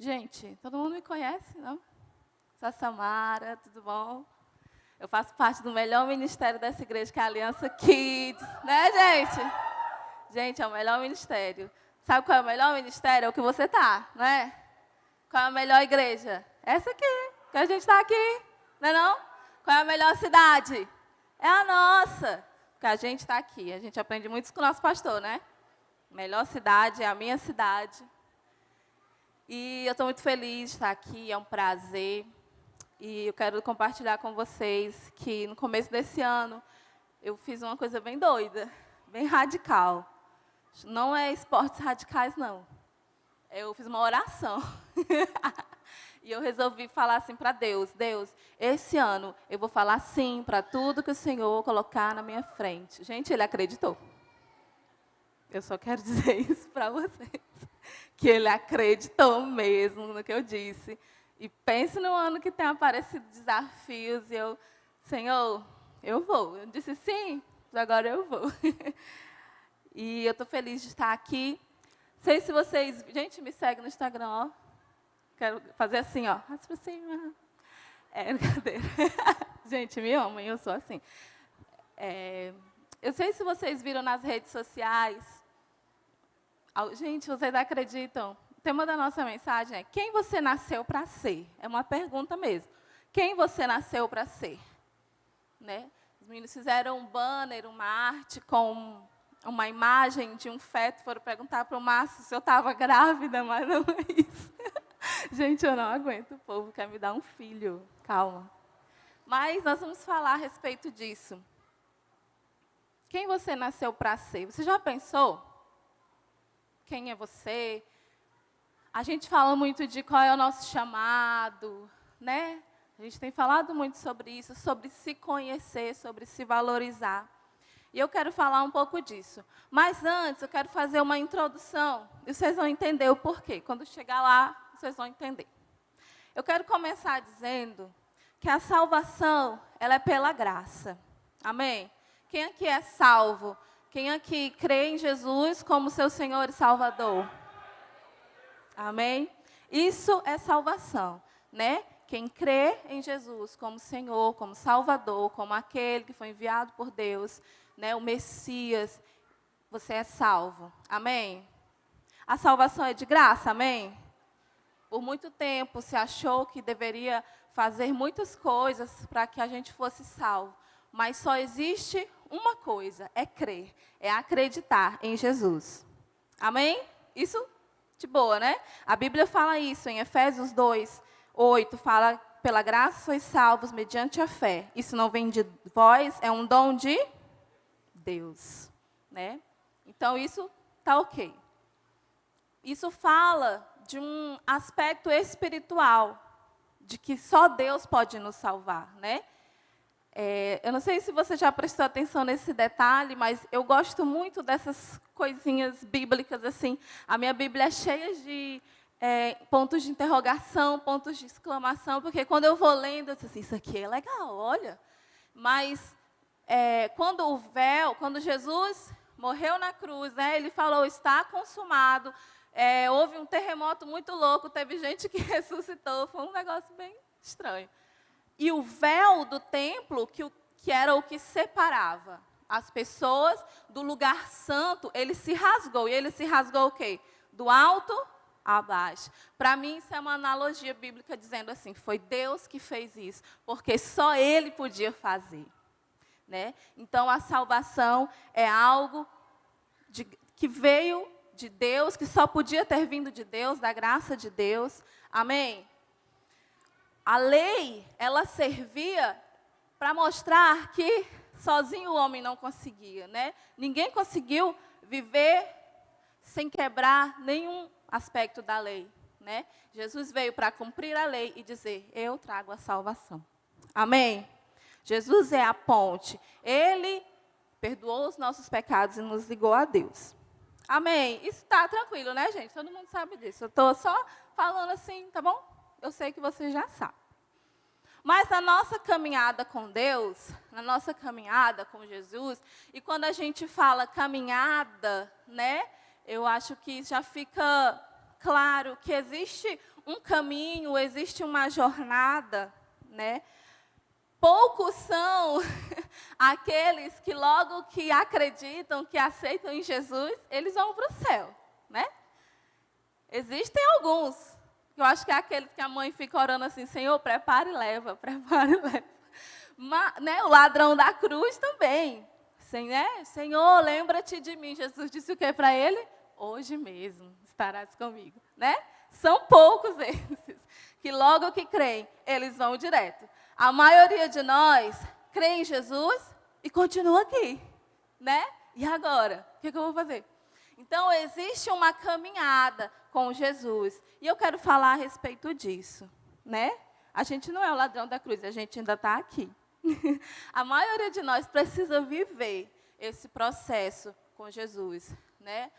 Gente, todo mundo me conhece, não? Sou a Samara, tudo bom? Eu faço parte do melhor ministério dessa igreja, que é a Aliança Kids, né, gente? Gente, é o melhor ministério. Sabe qual é o melhor ministério? É o que você tá, não é? Qual é a melhor igreja? Essa aqui, que a gente está aqui, não é não? Qual é a melhor cidade? É a nossa, que a gente está aqui. A gente aprende muito com o nosso pastor, né? Melhor cidade é a minha cidade. E eu estou muito feliz de estar aqui, é um prazer. E eu quero compartilhar com vocês que no começo desse ano eu fiz uma coisa bem doida, bem radical. Não é esportes radicais, não. Eu fiz uma oração. E eu resolvi falar assim para Deus: Deus, esse ano eu vou falar sim para tudo que o Senhor colocar na minha frente. Gente, Ele acreditou. Eu só quero dizer isso para vocês. Que Ele acreditou mesmo no que eu disse. E pense no ano que tem aparecido desafios. E eu, Senhor, eu vou. Eu disse sim, agora eu vou. E eu estou feliz de estar aqui. Sei se vocês... Gente, me segue no Instagram, ó. Quero fazer assim, ó. Para cima. É, brincadeira. Gente, me amam, eu sou assim. Eu sei se vocês viram nas redes sociais. Gente, vocês acreditam? O tema da nossa mensagem é: quem você nasceu para ser? É uma pergunta mesmo. Quem você nasceu para ser? Né? Os meninos fizeram um banner, uma arte com uma imagem de um feto. Foram perguntar para o Márcio se eu estava grávida, mas não é isso. Gente, eu não aguento, o povo quer me dar um filho. Calma. Mas nós vamos falar a respeito disso. Quem você nasceu para ser? Você já pensou? Quem é você? A gente fala muito de qual é o nosso chamado, né? A gente tem falado muito sobre isso, sobre se conhecer, sobre se valorizar. E eu quero falar um pouco disso. Mas antes, eu quero fazer uma introdução, e vocês vão entender o porquê. Quando chegar lá, vocês vão entender. Eu quero começar dizendo que a salvação, ela é pela graça. Amém? Quem aqui é salvo? Quem aqui crê em Jesus como seu Senhor e Salvador? Amém? Isso é salvação, né? Quem crê em Jesus como Senhor, como Salvador, como aquele que foi enviado por Deus, né, o Messias, você é salvo. Amém? A salvação é de graça, amém? Por muito tempo se achou que deveria fazer muitas coisas para que a gente fosse salvo. Mas só existe uma coisa, é crer, é acreditar em Jesus. Amém? Isso de boa, né? A Bíblia fala isso em Efésios 2:8, fala: pela graça sois salvos mediante a fé. Isso não vem de vós, é um dom de Deus, né? Então isso tá ok. Isso fala de um aspecto espiritual, de que só Deus pode nos salvar, né? Eu não sei se você já prestou atenção nesse detalhe, mas eu gosto muito dessas coisinhas bíblicas, assim. A minha Bíblia é cheia de pontos de interrogação, pontos de exclamação, porque quando eu vou lendo, eu disse assim, isso aqui é legal, olha. Mas quando Jesus morreu na cruz, né, ele falou, está consumado, houve um terremoto muito louco, teve gente que ressuscitou, foi um negócio bem estranho. E o véu do templo, que era o que separava as pessoas do lugar santo, ele se rasgou. E ele se rasgou o quê? Do alto a baixo. Para mim, isso é uma analogia bíblica dizendo assim, foi Deus que fez isso, porque só Ele podia fazer. Né? Então, a salvação é algo que veio de Deus, que só podia ter vindo de Deus, da graça de Deus. Amém? A lei, ela servia para mostrar que sozinho o homem não conseguia, né? Ninguém conseguiu viver sem quebrar nenhum aspecto da lei, né? Jesus veio para cumprir a lei e dizer, eu trago a salvação. Amém? Jesus é a ponte. Ele perdoou os nossos pecados e nos ligou a Deus. Amém? Isso está tranquilo, né, gente? Todo mundo sabe disso. Eu estou só falando assim, tá bom? Eu sei que você já sabe. Mas na nossa caminhada com Deus, na nossa caminhada com Jesus, e quando a gente fala caminhada, né, eu acho que já fica claro que existe um caminho, existe uma jornada, né? Poucos são aqueles que logo que acreditam, que aceitam em Jesus, eles vão para o céu, né? Existem alguns, eu acho que é aqueles que a mãe fica orando assim, Senhor, prepara e leva, prepara e leva. Mas, né, o ladrão da cruz também. Senhor, lembra-te de mim. Jesus disse o que para ele? Hoje mesmo estarás comigo, né? São poucos esses, que logo que creem, eles vão direto. A maioria de nós crê em Jesus e continua aqui, né? E agora? O que eu vou fazer? Então, existe uma caminhada com Jesus. E eu quero falar a respeito disso, né? A gente não é o ladrão da cruz, a gente ainda está aqui. A maioria de nós precisa viver esse processo com Jesus, né?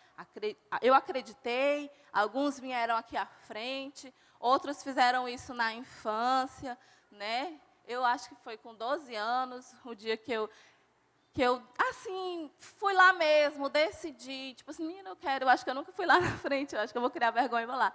Eu acreditei, alguns vieram aqui à frente, outros fizeram isso na infância, né? Eu acho que foi com 12 anos, o dia que eu assim, fui lá mesmo, decidi, tipo assim, menina, eu acho que eu nunca fui lá na frente, eu acho que eu vou criar vergonha e vou lá.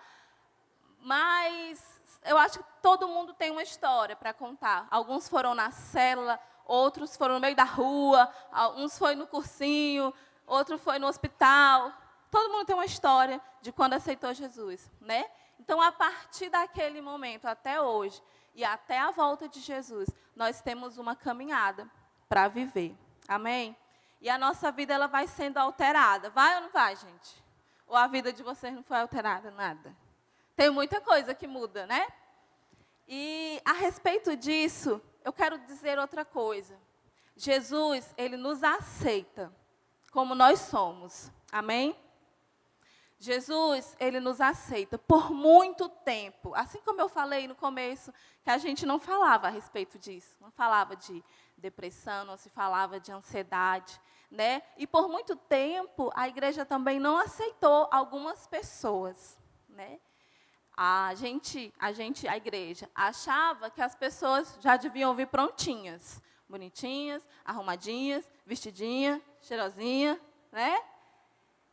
Mas eu acho que todo mundo tem uma história para contar. Alguns foram na célula, outros foram no meio da rua, uns foi no cursinho, outro foi no hospital. Todo mundo tem uma história de quando aceitou Jesus, né? Então, a partir daquele momento até hoje e até a volta de Jesus, nós temos uma caminhada para viver. Amém? E a nossa vida ela vai sendo alterada. Vai ou não vai, gente? Ou a vida de vocês não foi alterada? Nada. Tem muita coisa que muda, né? E a respeito disso, eu quero dizer outra coisa. Jesus, ele nos aceita como nós somos. Amém? Jesus, ele nos aceita por muito tempo. Assim como eu falei no começo, que a gente não falava a respeito disso. Não falava de depressão, não se falava de ansiedade, né? E por muito tempo, a igreja também não aceitou algumas pessoas, né? A igreja, achava que as pessoas já deviam vir prontinhas, bonitinhas, arrumadinhas, vestidinha, cheirosinha, né?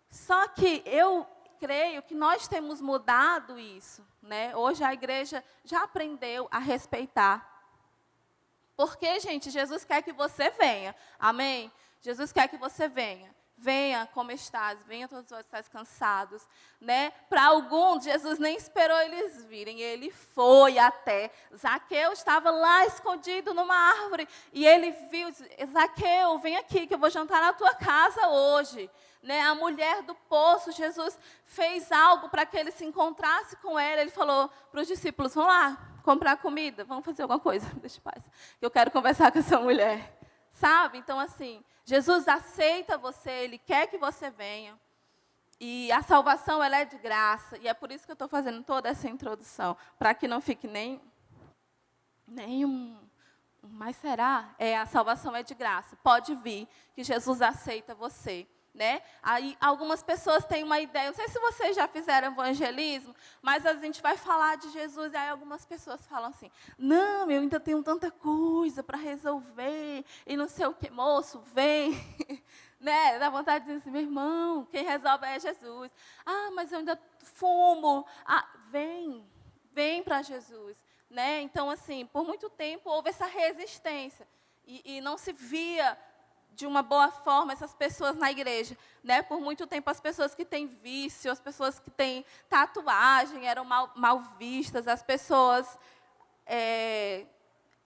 Só que eu creio que nós temos mudado isso, né? Hoje a igreja já aprendeu a respeitar. Porque, gente, Jesus quer que você venha, amém? Jesus quer que você venha. Venha como estás, venha todos os estás cansados, né? Para alguns, Jesus nem esperou eles virem, ele foi até. Zaqueu estava lá escondido numa árvore, e ele viu, Zaqueu, vem aqui que eu vou jantar na tua casa hoje. Né? A mulher do poço, Jesus fez algo para que ele se encontrasse com ela, ele falou para os discípulos, vão lá comprar comida, vamos fazer alguma coisa, deixa eu paz, que eu quero conversar com essa mulher. Sabe? Então, assim, Jesus aceita você, ele quer que você venha. E a salvação, ela é de graça. E é por isso que eu estou fazendo toda essa introdução. Para que não fique nem mas será? A salvação é de graça. Pode vir, que Jesus aceita você. Né? Aí algumas pessoas têm uma ideia, não sei se vocês já fizeram evangelismo, mas a gente vai falar de Jesus, e aí algumas pessoas falam assim, não, eu ainda tenho tanta coisa para resolver, e não sei o que, moço, vem, né? Dá vontade de dizer assim, meu irmão, quem resolve é Jesus. Ah, mas eu ainda fumo. Ah, vem para Jesus. Né? Então, assim, por muito tempo houve essa resistência, e não se via de uma boa forma essas pessoas na igreja, né? Por muito tempo as pessoas que têm vício, as pessoas que têm tatuagem eram mal vistas, as pessoas,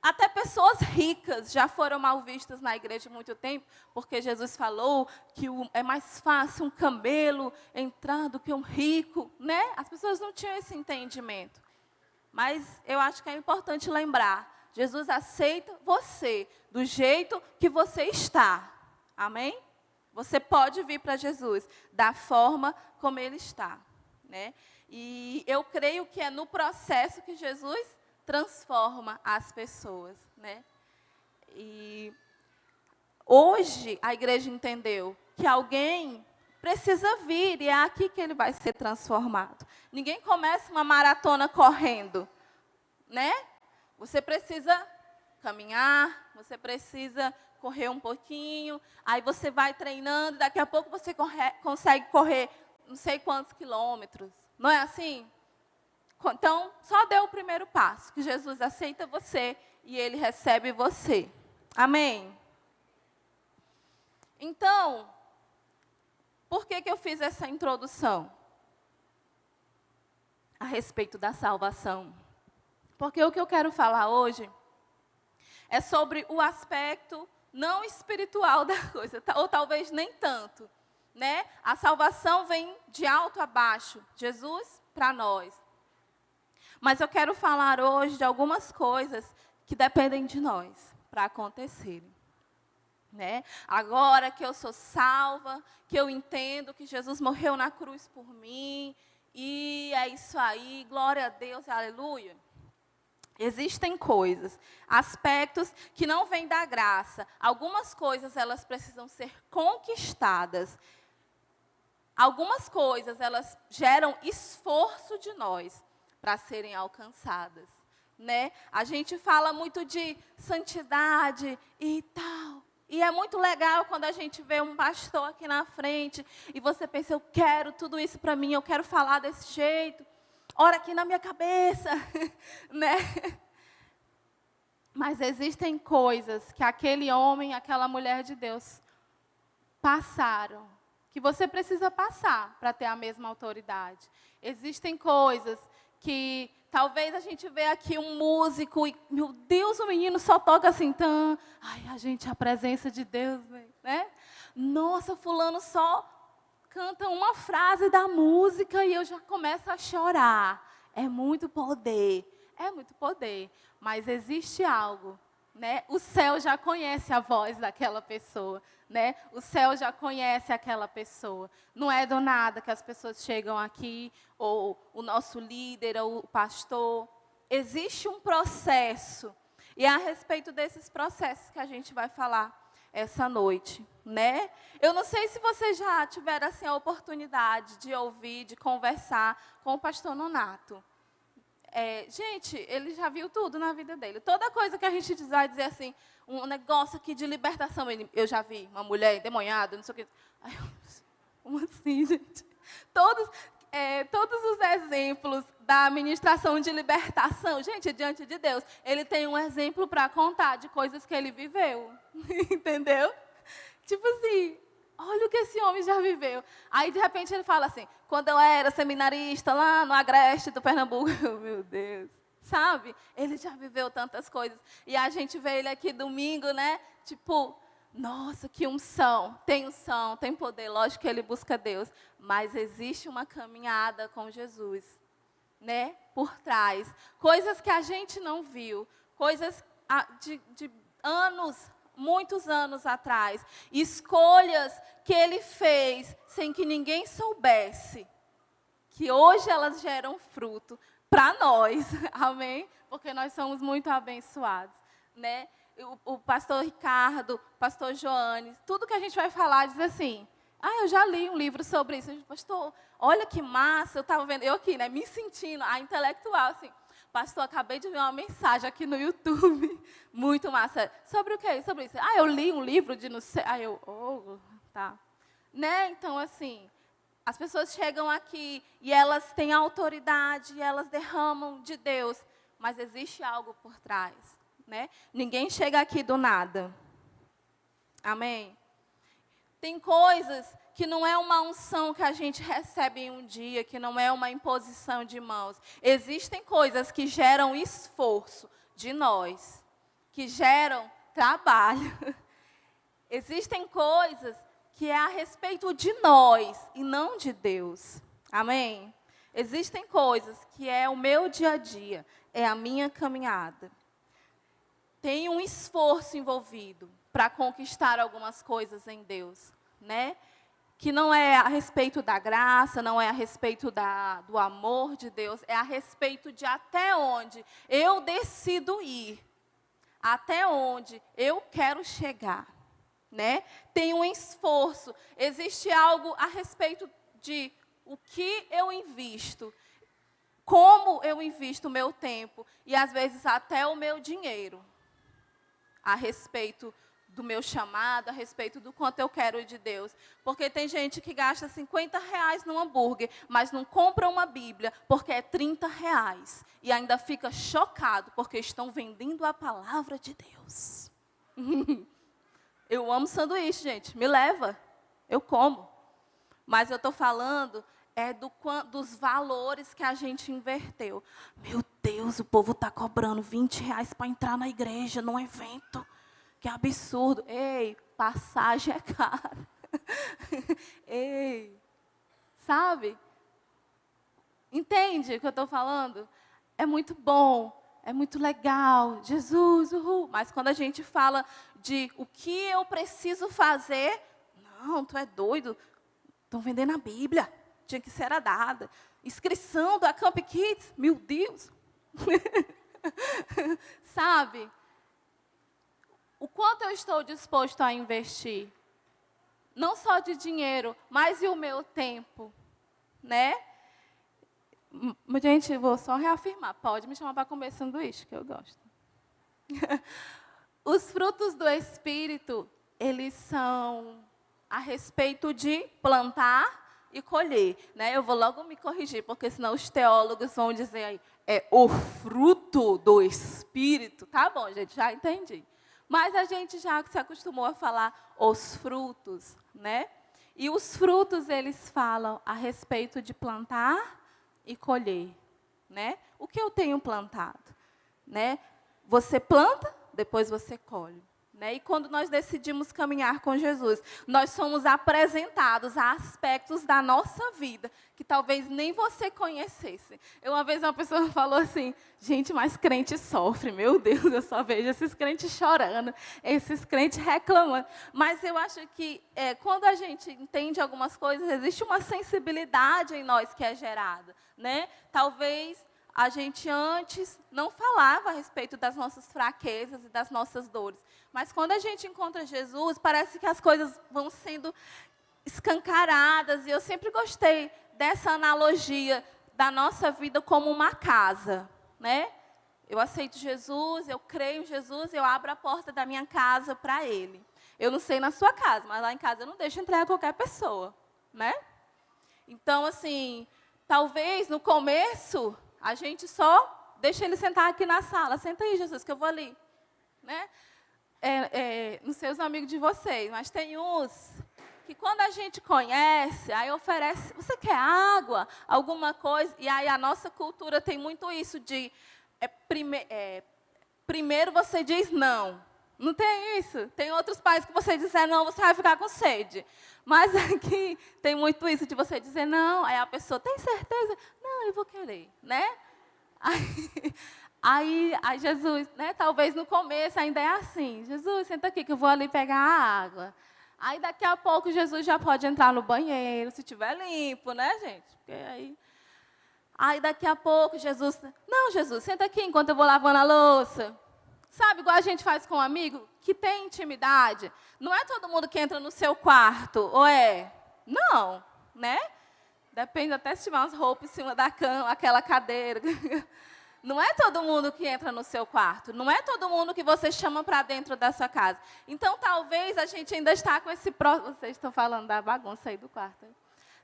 até pessoas ricas já foram mal vistas na igreja há muito tempo, porque Jesus falou que é mais fácil um camelo entrar do que um rico, né? As pessoas não tinham esse entendimento. Mas eu acho que é importante lembrar, Jesus aceita você do jeito que você está. Amém? Você pode vir para Jesus da forma como ele está. Né? E eu creio que é no processo que Jesus transforma as pessoas. Né? E hoje a igreja entendeu que alguém precisa vir e é aqui que ele vai ser transformado. Ninguém começa uma maratona correndo. Né? Você precisa caminhar, você precisa correr um pouquinho, aí você vai treinando, daqui a pouco você consegue correr não sei quantos quilômetros. Não é assim? Então, só dê o primeiro passo, que Jesus aceita você e Ele recebe você. Amém? Então, por que eu fiz essa introdução a respeito da salvação? Porque o que eu quero falar hoje é sobre o aspecto não espiritual da coisa, ou talvez nem tanto, né? A salvação vem de alto a baixo, Jesus para nós. Mas eu quero falar hoje de algumas coisas que dependem de nós para acontecerem. Né? Agora que eu sou salva, que eu entendo que Jesus morreu na cruz por mim, e é isso aí, glória a Deus, aleluia. Existem coisas, aspectos que não vêm da graça. Algumas coisas, elas precisam ser conquistadas. Algumas coisas, elas geram esforço de nós para serem alcançadas, né? A gente fala muito de santidade e tal. E é muito legal quando a gente vê um pastor aqui na frente e você pensa, eu quero tudo isso para mim, eu quero falar desse jeito. Ora aqui na minha cabeça, né? Mas existem coisas que aquele homem, aquela mulher de Deus passaram, que você precisa passar para ter a mesma autoridade. Existem coisas que talvez a gente vê aqui um músico e, meu Deus, o menino só toca assim, tã. Ai, a gente, a presença de Deus, né? Nossa, fulano só canta uma frase da música e eu já começo a chorar. É muito poder, mas existe algo, né? O céu já conhece a voz daquela pessoa, né? O céu já conhece aquela pessoa. Não é do nada que as pessoas chegam aqui, ou o nosso líder, ou o pastor. Existe um processo, e é a respeito desses processos que a gente vai falar essa noite, né? Eu não sei se vocês já tiveram assim, a oportunidade de ouvir, de conversar com o pastor Nonato. Gente, ele já viu tudo na vida dele. Toda coisa que a gente vai dizer assim, um negócio aqui de libertação, eu já vi uma mulher endemoniada, não sei o quê. Ai, como assim, gente? Todos os exemplos da ministração de libertação, gente, diante de Deus, ele tem um exemplo para contar de coisas que ele viveu. Entendeu? Tipo assim, olha o que esse homem já viveu. Aí, de repente, ele fala assim, quando eu era seminarista lá no Agreste do Pernambuco, meu Deus, sabe? Ele já viveu tantas coisas. E a gente vê ele aqui domingo, né? Tipo, nossa, que unção, tem poder. Lógico que ele busca Deus, mas existe uma caminhada com Jesus, né? Por trás. Coisas que a gente não viu, coisas de anos, muitos anos atrás, escolhas que ele fez sem que ninguém soubesse, que hoje elas geram fruto para nós, amém? Porque nós somos muito abençoados, né? O pastor Ricardo, o pastor Joanes, tudo que a gente vai falar diz assim, eu já li um livro sobre isso. Pastor, olha que massa, eu estava vendo, eu aqui, né, me sentindo a intelectual, assim, pastor, acabei de ver uma mensagem aqui no YouTube, muito massa. Sobre o quê? Sobre isso. Eu li um livro de não sei, tá. Né? Então, assim, as pessoas chegam aqui e elas têm autoridade, e elas derramam de Deus, mas existe algo por trás, né? Ninguém chega aqui do nada. Amém? Tem coisas que não é uma unção que a gente recebe em um dia, que não é uma imposição de mãos. Existem coisas que geram esforço de nós, que geram trabalho. Existem coisas que é a respeito de nós e não de Deus. Amém? Existem coisas que é o meu dia a dia, é a minha caminhada. Tem um esforço envolvido para conquistar algumas coisas em Deus, né? Que não é a respeito da graça, não é a respeito do amor de Deus, é a respeito de até onde eu decido ir, até onde eu quero chegar, né? Tem um esforço, existe algo a respeito de o que eu invisto, como eu invisto o meu tempo e às vezes até o meu dinheiro, a respeito do meu chamado, a respeito do quanto eu quero de Deus. Porque tem gente que gasta R$ 50 no hambúrguer, mas não compra uma Bíblia, porque é R$ 30. E ainda fica chocado, porque estão vendendo a palavra de Deus. Eu amo sanduíche, gente, me leva, eu como. Mas eu estou falando dos valores que a gente inverteu. Meu Deus, o povo está cobrando R$ 20 para entrar na igreja, num evento. Que absurdo. Ei, passagem é cara. Ei, sabe? Entende o que eu estou falando? É muito bom, é muito legal. Jesus, uhul. Mas quando a gente fala de o que eu preciso fazer, não, tu é doido. Estão vendendo a Bíblia. Tinha que ser dada. Inscrição da Camp Kids, meu Deus. Sabe? O quanto eu estou disposto a investir? Não só de dinheiro, mas e o meu tempo, né? Gente, vou só reafirmar. Pode me chamar para comer sanduíche, que eu gosto. Os frutos do Espírito, eles são a respeito de plantar e colher, né? Eu vou logo me corrigir, porque senão os teólogos vão dizer aí, é o fruto do Espírito. Tá bom, gente, já entendi. Mas a gente já se acostumou a falar os frutos, né? E os frutos, eles falam a respeito de plantar e colher, né? O que eu tenho plantado, né? Você planta, depois você colhe. Né? E quando nós decidimos caminhar com Jesus, nós somos apresentados a aspectos da nossa vida que talvez nem você conhecesse. Uma vez uma pessoa falou assim, gente, mas crente sofre, meu Deus, eu só vejo esses crentes chorando, esses crentes reclamando. Mas eu acho que quando a gente entende algumas coisas, existe uma sensibilidade em nós que é gerada. Né? Talvez a gente antes não falava a respeito das nossas fraquezas e das nossas dores. Mas quando a gente encontra Jesus, parece que as coisas vão sendo escancaradas. E eu sempre gostei dessa analogia da nossa vida como uma casa. Né? Eu aceito Jesus, eu creio em Jesus, eu abro a porta da minha casa para Ele. Eu não sei na sua casa, mas lá em casa eu não deixo entrar qualquer pessoa. Né? Então, assim, talvez no começo a gente só deixa ele sentar aqui na sala. Senta aí, Jesus, que eu vou ali. Né? Não sei os amigos de vocês, mas tem uns que quando a gente conhece, aí oferece, você quer água, alguma coisa, e aí a nossa cultura tem muito isso de, primeiro você diz não. Não tem isso? Tem outros países que você disser não, você vai ficar com sede. Mas aqui tem muito isso de você dizer não, aí a pessoa, tem certeza? Não, eu vou querer, né? Aí Jesus, né? Talvez no começo ainda é assim, Jesus, senta aqui que eu vou ali pegar a água. Aí daqui a pouco Jesus já pode entrar no banheiro, se estiver limpo, né, gente? Porque aí daqui a pouco Jesus, não, Jesus, senta aqui enquanto eu vou lavando a louça. Sabe, igual a gente faz com um amigo que tem intimidade. Não é todo mundo que entra no seu quarto, ou é? Não, né? Depende até se tiver umas roupas em cima da cama, aquela cadeira. Não é todo mundo que entra no seu quarto. Não é todo mundo que você chama para dentro da sua casa. Então, talvez a gente ainda está com esse... Vocês estão falando da bagunça aí do quarto. Hein?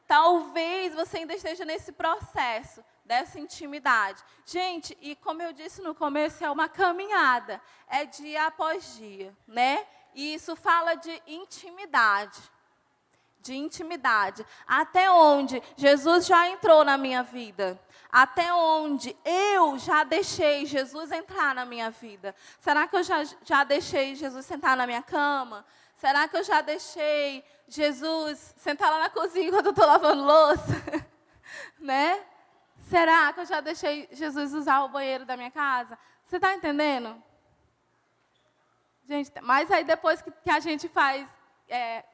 Talvez você ainda esteja nesse processo dessa intimidade. Gente, e como eu disse no começo, é uma caminhada. É dia após dia, né? E isso fala de intimidade. De intimidade. Até onde Jesus já entrou na minha vida. Até onde eu já deixei Jesus entrar na minha vida. Será que eu já deixei Jesus sentar na minha cama? Será que eu já deixei Jesus sentar lá na cozinha enquanto eu estou lavando louça? Né? Será que eu já deixei Jesus usar o banheiro da minha casa? Você está entendendo? Gente, mas aí depois que a gente faz,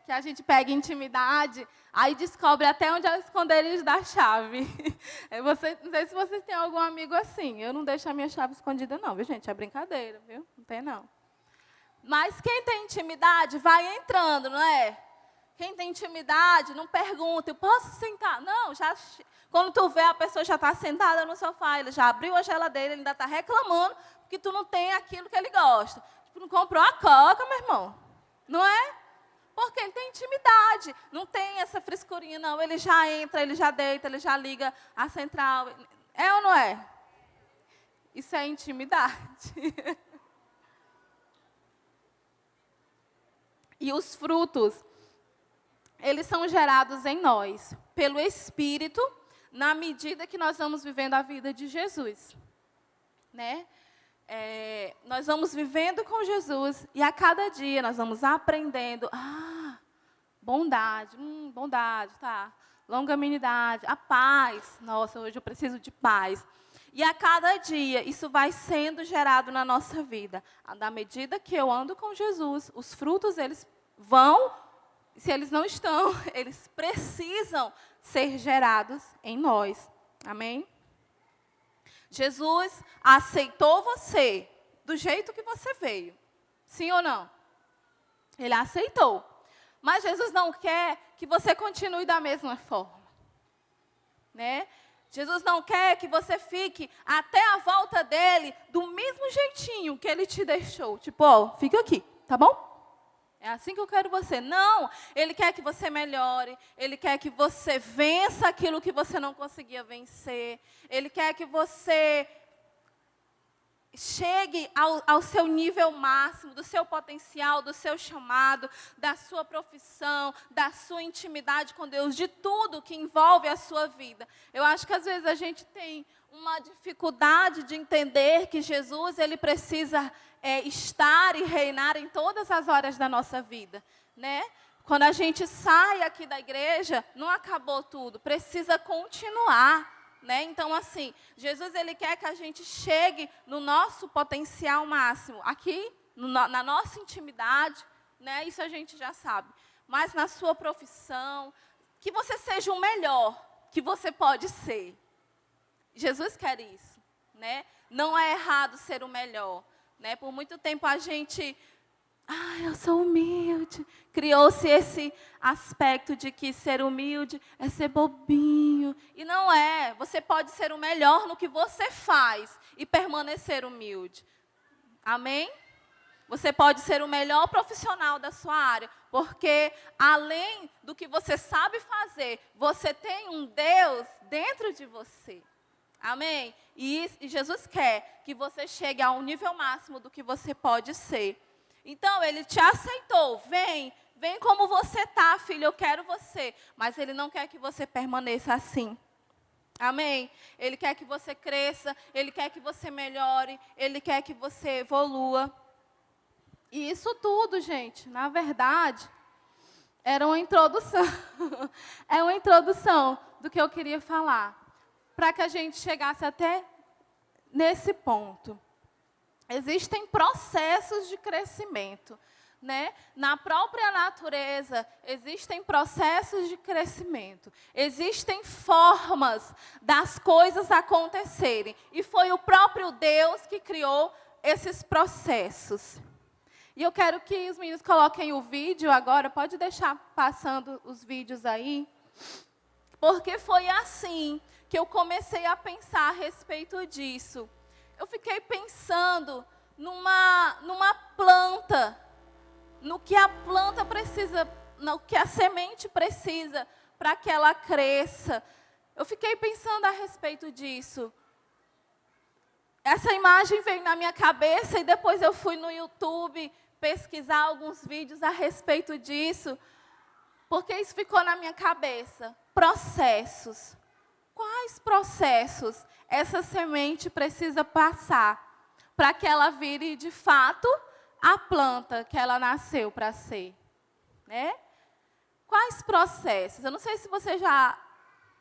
que a gente pega intimidade, aí descobre até onde é o esconderijo da chave. Não sei se vocês têm algum amigo assim. Eu não deixo a minha chave escondida não, viu, gente? É brincadeira, viu? Não tem não. Mas quem tem intimidade vai entrando, não é? Quem tem intimidade não pergunta, eu posso sentar? Não, quando tu vê a pessoa já está sentada no sofá, ele já abriu a geladeira, ele ainda está reclamando porque tu não tem aquilo que ele gosta. Tipo, não comprou a coca, meu irmão. Não é? Porque ele tem intimidade. Não tem essa frescurinha, não. Ele já entra, ele já deita, ele já liga a central. É ou não é? Isso é intimidade. E os frutos, eles são gerados em nós, pelo Espírito, na medida que nós vamos vivendo a vida de Jesus. Né? Nós vamos vivendo com Jesus e a cada dia nós vamos aprendendo. Bondade, bondade, tá. Longanimidade, a paz. Nossa, hoje eu preciso de paz. E a cada dia isso vai sendo gerado na nossa vida. Na medida que eu ando com Jesus, os frutos eles vão, se eles não estão, eles precisam ser gerados em nós. Amém? Jesus aceitou você do jeito que você veio. Sim ou não? Ele aceitou. Mas Jesus não quer que você continue da mesma forma. Né? Jesus não quer que você fique até a volta dele do mesmo jeitinho que ele te deixou. Tipo, ó, fica aqui, tá bom? É assim que eu quero você. Não, ele quer que você melhore. Ele quer que você vença aquilo que você não conseguia vencer. Ele quer que você chegue ao seu nível máximo, do seu potencial, do seu chamado, da sua profissão, da sua intimidade com Deus, de tudo que envolve a sua vida. Eu acho que às vezes a gente tem uma dificuldade de entender que Jesus ele precisa estar e reinar em todas as horas da nossa vida, né? Quando a gente sai aqui da igreja, não acabou tudo, precisa continuar. Né? Então, assim, Jesus ele quer que a gente chegue no nosso potencial máximo. Aqui, na nossa intimidade, né? Isso a gente já sabe. Mas na sua profissão, que você seja o melhor que você pode ser. Jesus quer isso. Né? Não é errado ser o melhor. Né? Por muito tempo a gente... eu sou humilde. Criou-se esse aspecto de que ser humilde é ser bobinho. E não é. Você pode ser o melhor no que você faz e permanecer humilde. Amém? Você pode ser o melhor profissional da sua área. Porque além do que você sabe fazer, você tem um Deus dentro de você. Amém? E Jesus quer que você chegue ao nível máximo do que você pode ser. Então, ele te aceitou. Vem como você está, filho, eu quero você. Mas ele não quer que você permaneça assim. Amém? Ele quer que você cresça, ele quer que você melhore, ele quer que você evolua. E isso tudo, gente, na verdade, era uma introdução. É uma introdução do que eu queria falar. Para que a gente chegasse até nesse ponto. Existem processos de crescimento, né? Na própria natureza, existem processos de crescimento. Existem formas das coisas acontecerem. E foi o próprio Deus que criou esses processos. E eu quero que os meninos coloquem o vídeo agora. Pode deixar passando os vídeos aí. Porque foi assim que eu comecei a pensar a respeito disso. Eu fiquei pensando numa planta, no que a planta precisa, no que a semente precisa para que ela cresça. Eu fiquei pensando a respeito disso. Essa imagem veio na minha cabeça e depois eu fui no YouTube pesquisar alguns vídeos a respeito disso, porque isso ficou na minha cabeça. Processos. Quais processos essa semente precisa passar para que ela vire, de fato, a planta que ela nasceu para ser? Né? Quais processos? Eu não sei se você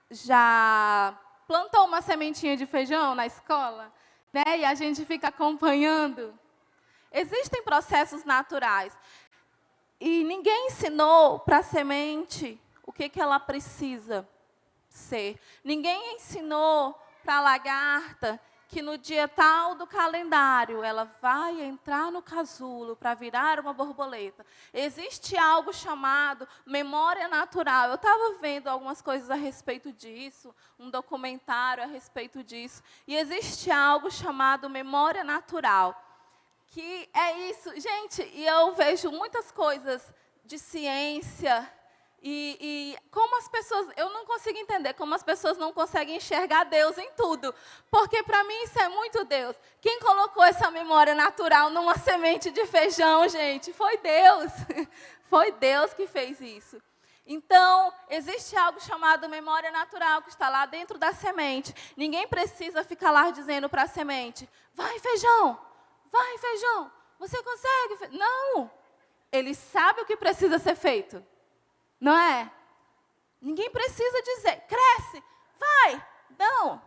já plantou uma sementinha de feijão na escola, né? E a gente fica acompanhando. Existem processos naturais. E ninguém ensinou para a semente o que ela precisa ser. Ninguém ensinou para a lagarta que no dia tal do calendário ela vai entrar no casulo para virar uma borboleta. Existe algo chamado memória natural. Eu estava vendo algumas coisas a respeito disso, um documentário a respeito disso. E existe algo chamado memória natural. que é isso. Gente, e eu vejo muitas coisas de ciência e como as pessoas, eu não consigo entender como as pessoas não conseguem enxergar Deus em tudo. Porque para mim isso é muito Deus. Quem colocou essa memória natural numa semente de feijão, gente? Foi Deus. Foi Deus que fez isso. Então, existe algo chamado memória natural que está lá dentro da semente. Ninguém precisa ficar lá dizendo para a semente, vai feijão, você consegue? Não, ele sabe o que precisa ser feito, não é? Ninguém precisa dizer, cresce, vai, não.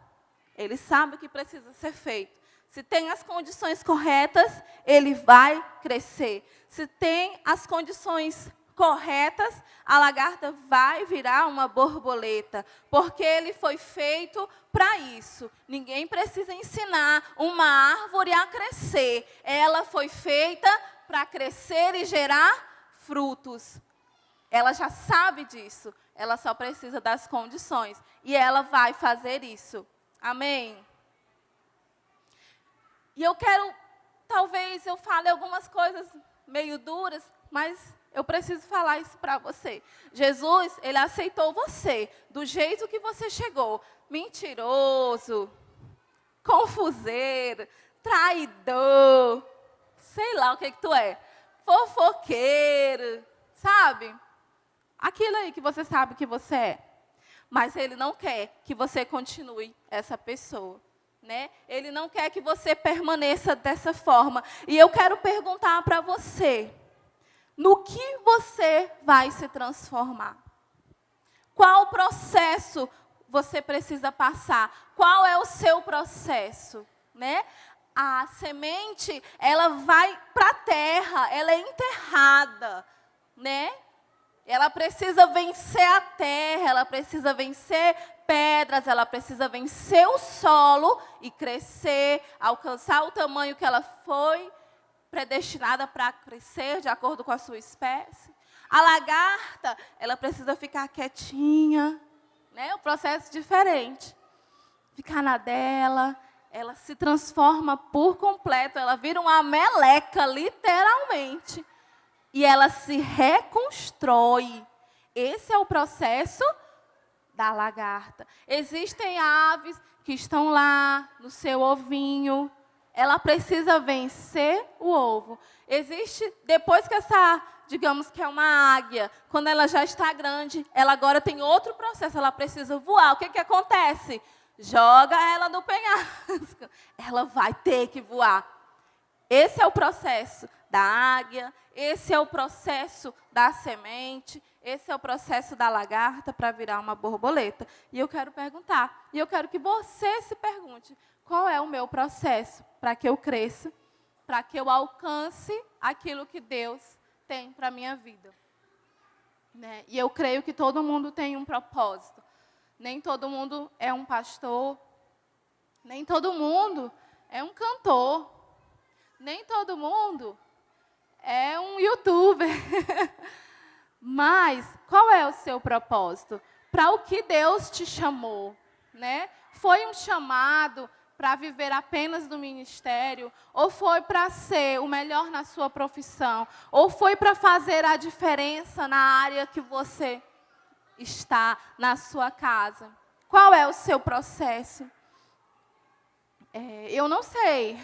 Ele sabe o que precisa ser feito. Se tem as condições corretas, ele vai crescer. Se tem as condições corretas, a lagarta vai virar uma borboleta, porque ele foi feito para isso. Ninguém precisa ensinar uma árvore a crescer. Ela foi feita para crescer e gerar frutos. Ela já sabe disso. Ela só precisa das condições. E ela vai fazer isso. Amém? E eu quero, talvez eu fale algumas coisas meio duras, mas eu preciso falar isso para você. Jesus, ele aceitou você do jeito que você chegou. Mentiroso, confuseiro, traidor, sei lá o que tu é. Fofoqueiro, sabe? Aquilo aí que você sabe que você é. Mas ele não quer que você continue essa pessoa, né? Ele não quer que você permaneça dessa forma. E eu quero perguntar para você, no que você vai se transformar? Qual processo você precisa passar? Qual é o seu processo, né? A semente, ela vai para a terra, ela é enterrada, né? Ela precisa vencer a terra, ela precisa vencer pedras, ela precisa vencer o solo e crescer, alcançar o tamanho que ela foi predestinada para crescer de acordo com a sua espécie. A lagarta, ela precisa ficar quietinha, né? Um processo diferente. Ficar na dela, ela se transforma por completo, ela vira uma meleca, literalmente. E ela se reconstrói. Esse é o processo da lagarta. Existem aves que estão lá no seu ovinho. Ela precisa vencer o ovo. Existe, depois que essa, digamos que é uma águia, quando ela já está grande, ela agora tem outro processo, ela precisa voar. O que acontece? Joga ela no penhasco. Ela vai ter que voar. Esse é o processo da águia, esse é o processo da semente, esse é o processo da lagarta para virar uma borboleta. E eu quero perguntar, e eu quero que você se pergunte, qual é o meu processo para que eu cresça, para que eu alcance aquilo que Deus tem para a minha vida? Né? E eu creio que todo mundo tem um propósito. Nem todo mundo é um pastor, nem todo mundo é um cantor, nem todo mundo é um youtuber. Mas qual é o seu propósito? Para o que Deus te chamou, né? Foi um chamado para viver apenas do ministério? Ou foi para ser o melhor na sua profissão? Ou foi para fazer a diferença na área que você está, na sua casa? Qual é o seu processo? Eu não sei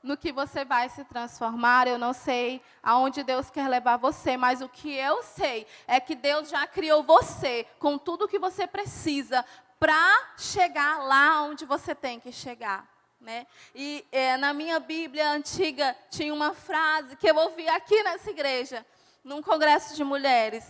no que você vai se transformar, eu não sei aonde Deus quer levar você, mas o que eu sei é que Deus já criou você com tudo o que você precisa para chegar lá onde você tem que chegar, né? E na minha Bíblia antiga tinha uma frase que eu ouvi aqui nessa igreja, num congresso de mulheres,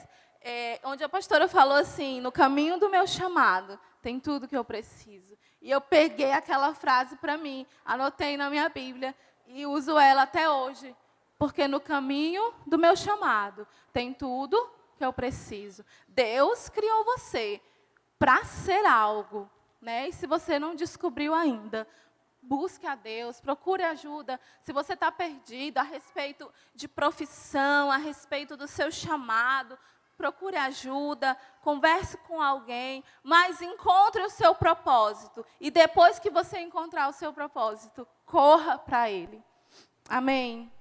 onde a pastora falou assim, no caminho do meu chamado, tem tudo que eu preciso. E eu peguei aquela frase para mim, anotei na minha Bíblia e uso ela até hoje. Porque no caminho do meu chamado tem tudo que eu preciso. Deus criou você para ser algo, né? E se você não descobriu ainda, busque a Deus, procure ajuda. Se você está perdido a respeito de profissão, a respeito do seu chamado, procure ajuda, converse com alguém, mas encontre o seu propósito. E depois que você encontrar o seu propósito, corra para ele. Amém?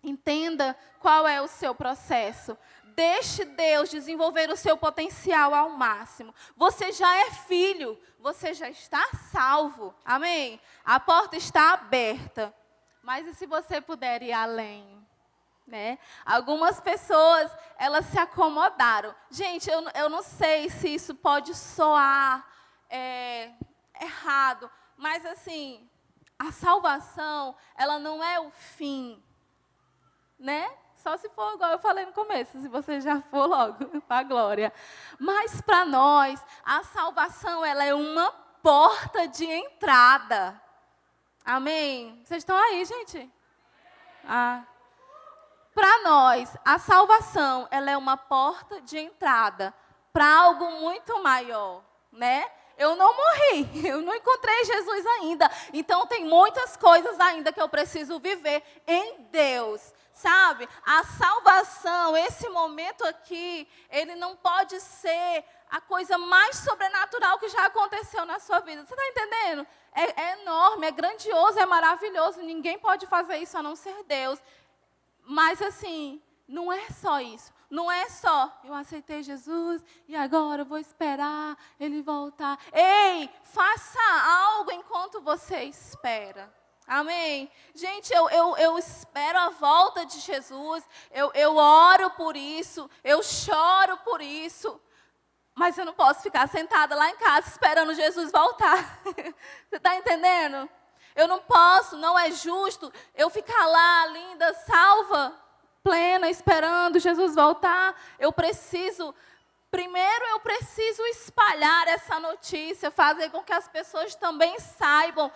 Entenda qual é o seu processo. Deixe Deus desenvolver o seu potencial ao máximo. Você já é filho, você já está salvo. Amém? A porta está aberta. Mas e se você puder ir além? Né? Algumas pessoas, elas se acomodaram. Gente, eu não sei se isso pode soar errado, mas assim, a salvação, ela não é o fim, né? Só se for igual eu falei no começo, se você já for logo para a glória. Mas para nós, a salvação, ela é uma porta de entrada. Amém? Vocês estão aí, gente? Para nós, a salvação, ela é uma porta de entrada para algo muito maior, né? Eu não morri, eu não encontrei Jesus ainda. Então, tem muitas coisas ainda que eu preciso viver em Deus. Sabe, a salvação, esse momento aqui, ele não pode ser a coisa mais sobrenatural que já aconteceu na sua vida. Você está entendendo? É enorme, é grandioso, é maravilhoso. Ninguém pode fazer isso a não ser Deus. Mas assim, não é só isso. Não é só, eu aceitei Jesus e agora eu vou esperar Ele voltar. Ei, faça algo enquanto você espera. Amém? Gente, eu espero a volta de Jesus, eu oro por isso, eu choro por isso, mas eu não posso ficar sentada lá em casa esperando Jesus voltar. Você está entendendo? Eu não posso, não é justo eu ficar lá, linda, salva, plena, esperando Jesus voltar. Primeiro eu preciso espalhar essa notícia, fazer com que as pessoas também saibam.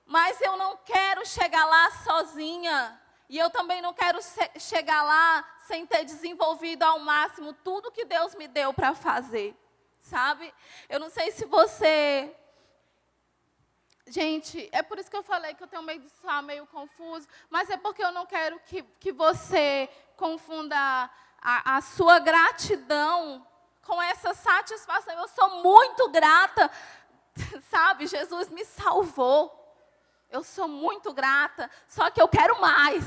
Mas eu não quero chegar lá sozinha. E eu também não quero chegar lá sem ter desenvolvido ao máximo tudo que Deus me deu para fazer. Sabe? Eu não sei se você... Gente, é por isso que eu falei que eu tenho medo de soar meio confuso. Mas é porque eu não quero que você confunda a sua gratidão com essa satisfação. Eu sou muito grata. Sabe? Jesus me salvou. Eu sou muito grata, só que eu quero mais.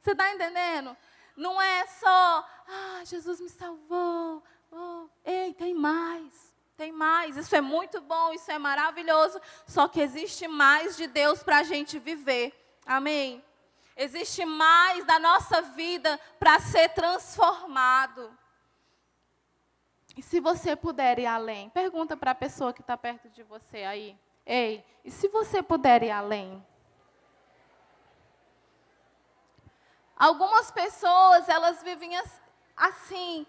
Você está entendendo? Não é só, Jesus me salvou. Oh, ei, tem mais. Tem mais. Isso é muito bom, isso é maravilhoso. Só que existe mais de Deus para a gente viver. Amém? Existe mais da nossa vida para ser transformado. E se você puder ir além, pergunta para a pessoa que está perto de você aí. Ei, e se você puder ir além? Algumas pessoas, elas vivem assim,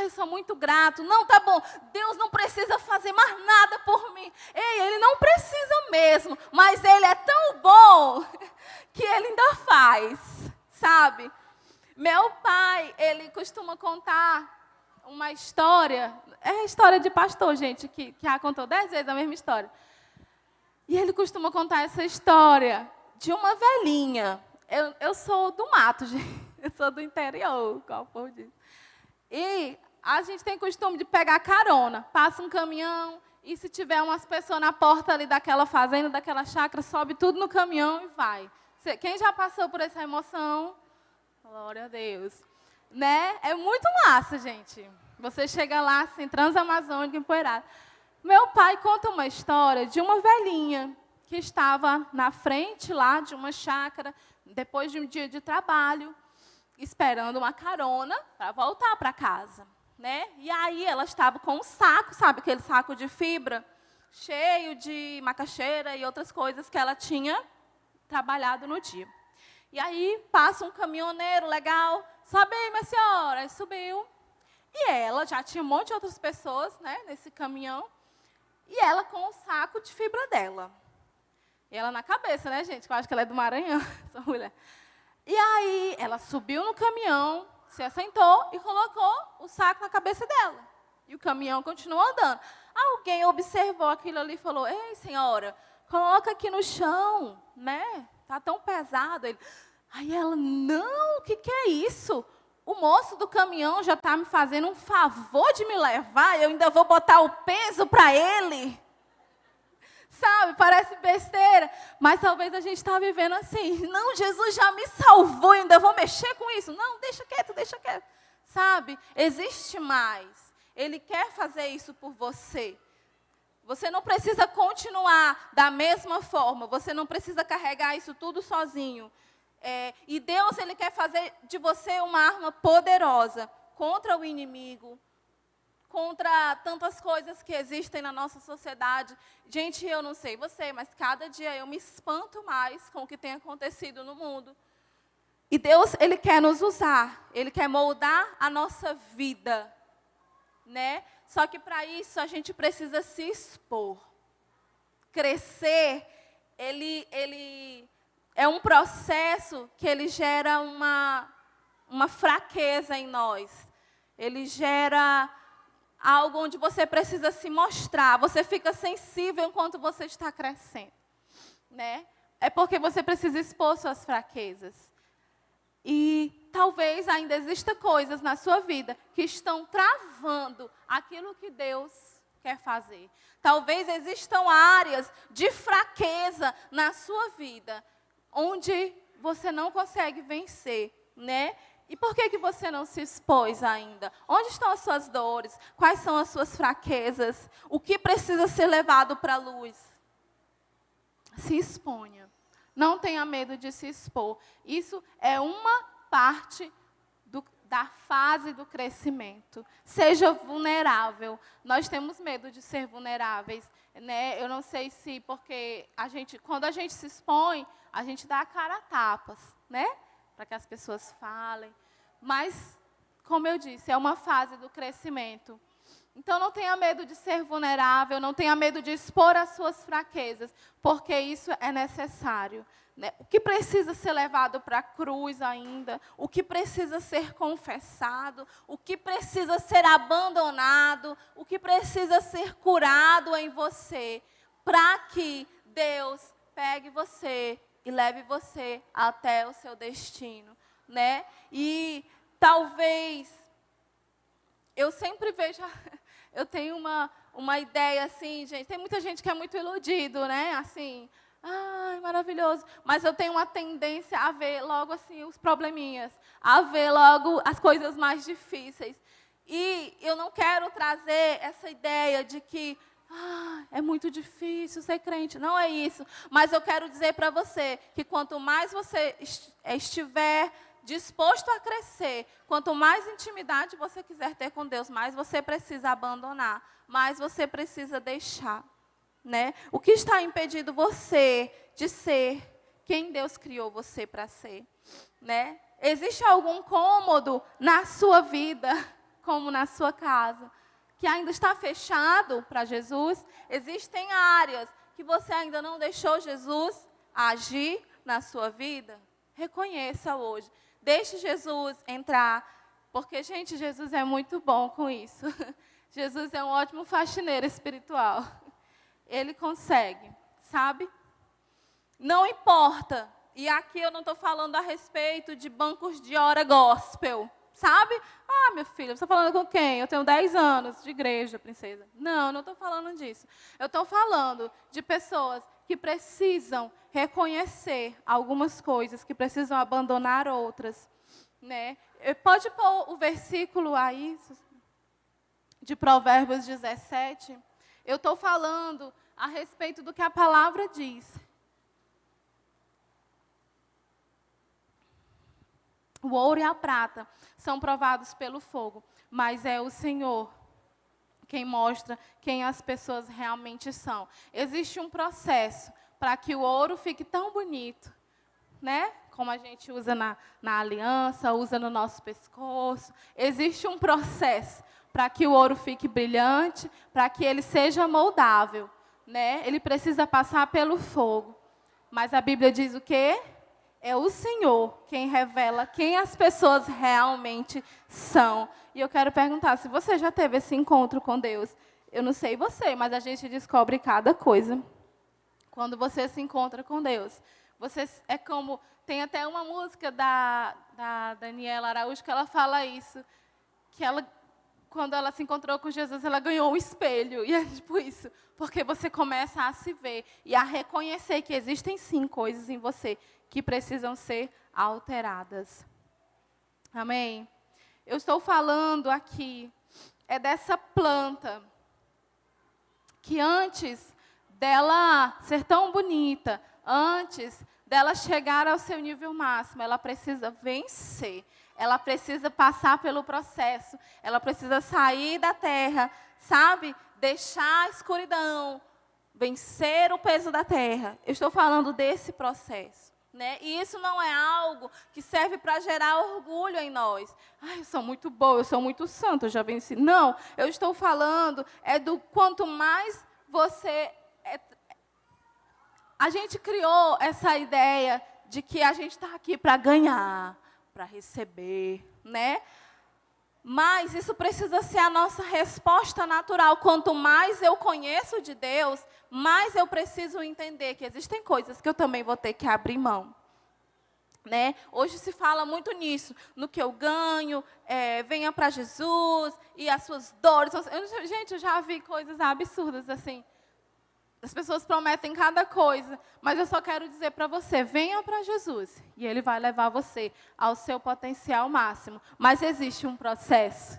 eu sou muito grato. Não, tá bom, Deus não precisa fazer mais nada por mim. Ei, Ele não precisa mesmo, mas Ele é tão bom que Ele ainda faz, sabe? Meu pai, ele costuma contar uma história, é história de pastor, gente, que já contou 10 vezes a mesma história. E ele costuma contar essa história de uma velhinha. Eu sou do mato, gente. Eu sou do interior, qual o povo diz. E a gente tem costume de pegar carona. Passa um caminhão e se tiver umas pessoas na porta ali daquela fazenda, daquela chácara, sobe tudo no caminhão e vai. Quem já passou por essa emoção? Glória a Deus. Né? É muito massa, gente. Você chega lá, assim, transamazônica, empoeirado. Meu pai conta uma história de uma velhinha que estava na frente lá de uma chácara, depois de um dia de trabalho, esperando uma carona para voltar para casa, né? E aí ela estava com um saco, sabe aquele saco de fibra, cheio de macaxeira e outras coisas que ela tinha trabalhado no dia. E aí passa um caminhoneiro legal, sobe aí, minha senhora, aí subiu. E ela já tinha um monte de outras pessoas, né, nesse caminhão. E ela com o saco de fibra dela. E ela na cabeça, né, gente? Eu acho que ela é do Maranhão, essa mulher. E aí, ela subiu no caminhão, se assentou e colocou o saco na cabeça dela. E o caminhão continuou andando. Alguém observou aquilo ali e falou, ei, senhora, coloca aqui no chão, né? Tá tão pesado. Aí ela, não, o que é isso? O moço do caminhão já está me fazendo um favor de me levar, eu ainda vou botar o peso para ele. Sabe, parece besteira, mas talvez a gente está vivendo assim. Não, Jesus já me salvou, ainda vou mexer com isso. Não, deixa quieto, deixa quieto. Sabe, existe mais. Ele quer fazer isso por você. Você não precisa continuar da mesma forma. Você não precisa carregar isso tudo sozinho. E Deus, Ele quer fazer de você uma arma poderosa contra o inimigo, contra tantas coisas que existem na nossa sociedade. Gente, eu não sei você, mas cada dia eu me espanto mais com o que tem acontecido no mundo. E Deus, Ele quer nos usar, Ele quer moldar a nossa vida, né? Só que para isso a gente precisa se expor. Crescer, ele é um processo que ele gera uma fraqueza em nós. Ele gera algo onde você precisa se mostrar. Você fica sensível enquanto você está crescendo, né? É porque você precisa expor suas fraquezas. E talvez ainda exista coisas na sua vida que estão travando aquilo que Deus quer fazer. Talvez existam áreas de fraqueza na sua vida, onde você não consegue vencer, né? E por que você não se expôs ainda? Onde estão as suas dores? Quais são as suas fraquezas? O que precisa ser levado para a luz? Se exponha. Não tenha medo de se expor. Isso é uma parte da fase do crescimento. Seja vulnerável. Nós temos medo de ser vulneráveis, né? Eu não sei se porque quando a gente se expõe, a gente dá a cara a tapas, né? Para que as pessoas falem. Mas, como eu disse, é uma fase do crescimento. Então, não tenha medo de ser vulnerável, não tenha medo de expor as suas fraquezas, porque isso é necessário, né? O que precisa ser levado para a cruz ainda, o que precisa ser confessado, o que precisa ser abandonado, o que precisa ser curado em você, para que Deus pegue você e leve você até o seu destino, né? E talvez, eu sempre vejo, eu tenho uma ideia assim, gente, tem muita gente que é muito iludido, né? Assim, ai, maravilhoso. Mas eu tenho uma tendência a ver logo assim os probleminhas, a ver logo as coisas mais difíceis. E eu não quero trazer essa ideia de que é muito difícil ser crente. Não é isso. Mas eu quero dizer para você que quanto mais você estiver disposto a crescer, quanto mais intimidade você quiser ter com Deus, mais você precisa abandonar, mais você precisa deixar, né? O que está impedindo você de ser quem Deus criou você para ser, né? Existe algum cômodo na sua vida, como na sua casa, que ainda está fechado para Jesus? Existem áreas que você ainda não deixou Jesus agir na sua vida? Reconheça hoje. Deixe Jesus entrar, porque, gente, Jesus é muito bom com isso. Jesus é um ótimo faxineiro espiritual. Ele consegue, sabe? Não importa. E aqui eu não estou falando a respeito de bancos de hora gospel, sabe? Ah, meu filho, você está falando com quem? Eu tenho 10 anos de igreja, princesa. Não, não estou falando disso. Eu estou falando de pessoas que precisam reconhecer algumas coisas, que precisam abandonar outras, né? Pode pôr o versículo aí, de Provérbios 17. Eu estou falando a respeito do que a palavra diz. O ouro e a prata são provados pelo fogo, mas é o Senhor quem mostra quem as pessoas realmente são. Existe um processo para que o ouro fique tão bonito, né? Como a gente usa na aliança, usa no nosso pescoço. Existe um processo para que o ouro fique brilhante, para que ele seja moldável, né? Ele precisa passar pelo fogo. Mas a Bíblia diz o quê? É o Senhor quem revela quem as pessoas realmente são. E eu quero perguntar, se você já teve esse encontro com Deus, eu não sei você, mas a gente descobre cada coisa. Quando você se encontra com Deus, você é como... Tem até uma música da Daniela Araújo que ela fala isso, que ela quando ela se encontrou com Jesus, ela ganhou um espelho. E é tipo isso. Porque você começa a se ver e a reconhecer que existem sim coisas em você que precisam ser alteradas. Amém? Eu estou falando aqui, dessa planta, que antes dela ser tão bonita, antes dela chegar ao seu nível máximo, ela precisa vencer. Ela precisa passar pelo processo. Ela precisa sair da terra, sabe? Deixar a escuridão, vencer o peso da terra. Eu estou falando desse processo, né? E isso não é algo que serve para gerar orgulho em nós. Ai, eu sou muito boa, eu sou muito santa, eu já venci. Não, eu estou falando do quanto mais você... A gente criou essa ideia de que a gente está aqui para ganhar, para receber, né? Mas isso precisa ser a nossa resposta natural. Quanto mais eu conheço de Deus, mais eu preciso entender que existem coisas que eu também vou ter que abrir mão. Né? Hoje se fala muito nisso, no que eu ganho, venha para Jesus, e as suas dores. Gente, eu já vi coisas absurdas assim. As pessoas prometem cada coisa, mas eu só quero dizer para você, venha para Jesus, e Ele vai levar você ao seu potencial máximo. Mas existe um processo.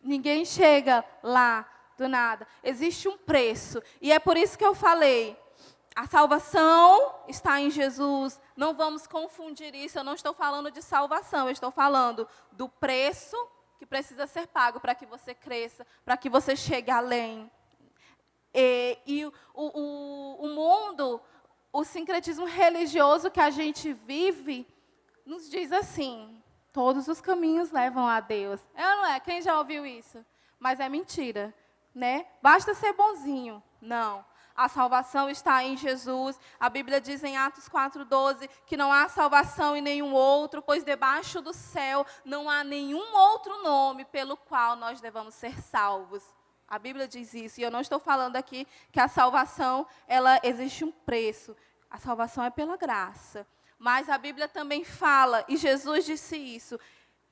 Ninguém chega lá do nada. Existe um preço. E é por isso que eu falei, a salvação está em Jesus. Não vamos confundir isso, eu não estou falando de salvação, eu estou falando do preço que precisa ser pago para que você cresça, para que você chegue além. E o mundo, o sincretismo religioso que a gente vive, nos diz assim, todos os caminhos levam a Deus. Não é? Quem já ouviu isso? Mas é mentira, né? Basta ser bonzinho. Não. A salvação está em Jesus. A Bíblia diz em Atos 4:12 que não há salvação em nenhum outro, pois debaixo do céu não há nenhum outro nome pelo qual nós devamos ser salvos. A Bíblia diz isso, e eu não estou falando aqui que a salvação, existe um preço. A salvação é pela graça. Mas a Bíblia também fala, e Jesus disse isso,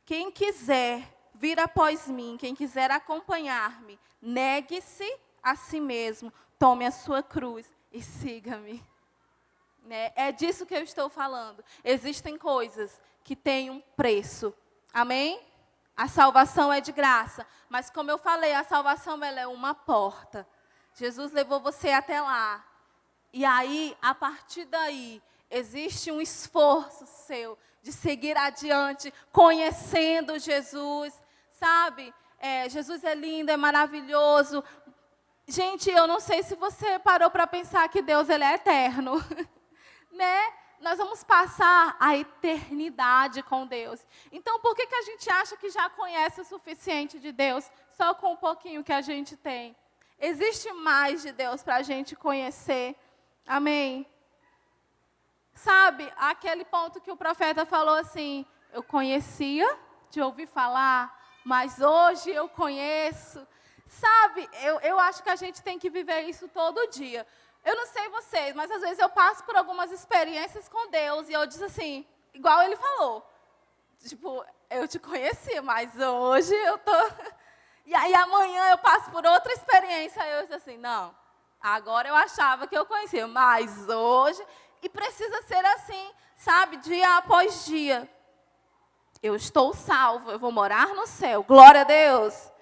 quem quiser vir após mim, quem quiser acompanhar-me, negue-se a si mesmo, tome a sua cruz e siga-me. Né? É disso que eu estou falando. Existem coisas que têm um preço. Amém? A salvação é de graça, mas como eu falei, a salvação ela é uma porta. Jesus levou você até lá. E aí, a partir daí, existe um esforço seu de seguir adiante, conhecendo Jesus, sabe? Jesus é lindo, é maravilhoso. Gente, eu não sei se você parou para pensar que Deus ele é eterno, né? Nós vamos passar a eternidade com Deus. Então, por que a gente acha que já conhece o suficiente de Deus, só com um pouquinho que a gente tem? Existe mais de Deus para a gente conhecer. Amém? Sabe, aquele ponto que o profeta falou assim, eu conhecia de ouvir falar, mas hoje eu conheço. Sabe, eu acho que a gente tem que viver isso todo dia. Eu não sei vocês, mas às vezes eu passo por algumas experiências com Deus e eu digo assim, igual ele falou. Tipo, eu te conheci, mas hoje eu tô... E aí amanhã eu passo por outra experiência e eu digo assim, não, agora eu achava que eu conhecia, mas hoje... E precisa ser assim, sabe, dia após dia. Eu estou salvo, eu vou morar no céu, glória a Deus.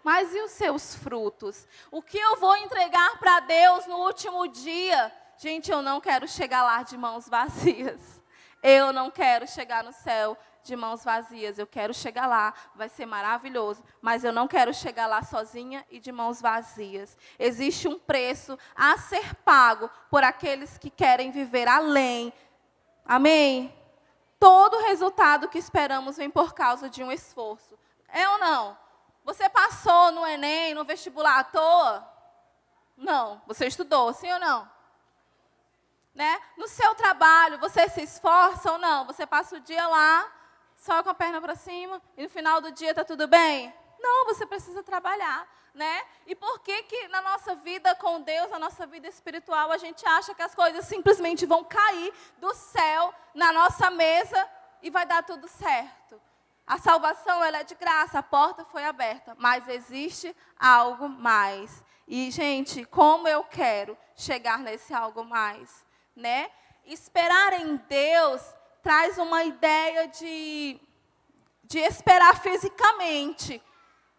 Mas e os seus frutos? O que eu vou entregar para Deus no último dia? Gente, eu não quero chegar lá de mãos vazias. Eu não quero chegar no céu de mãos vazias. Eu quero chegar lá, vai ser maravilhoso. Mas eu não quero chegar lá sozinha e de mãos vazias. Existe um preço a ser pago por aqueles que querem viver além. Amém? Todo resultado que esperamos vem por causa de um esforço. É ou não? Você passou no Enem, no vestibular à toa? Não. Você estudou, sim ou não? Né? No seu trabalho, você se esforça ou não? Você passa o dia lá, só com a perna para cima, e no final do dia está tudo bem? Não, você precisa trabalhar. Né? E por que na nossa vida com Deus, na nossa vida espiritual, a gente acha que as coisas simplesmente vão cair do céu na nossa mesa e vai dar tudo certo? A salvação, ela é de graça, a porta foi aberta, mas existe algo mais. E, gente, como eu quero chegar nesse algo mais, né? Esperar em Deus traz uma ideia de esperar fisicamente,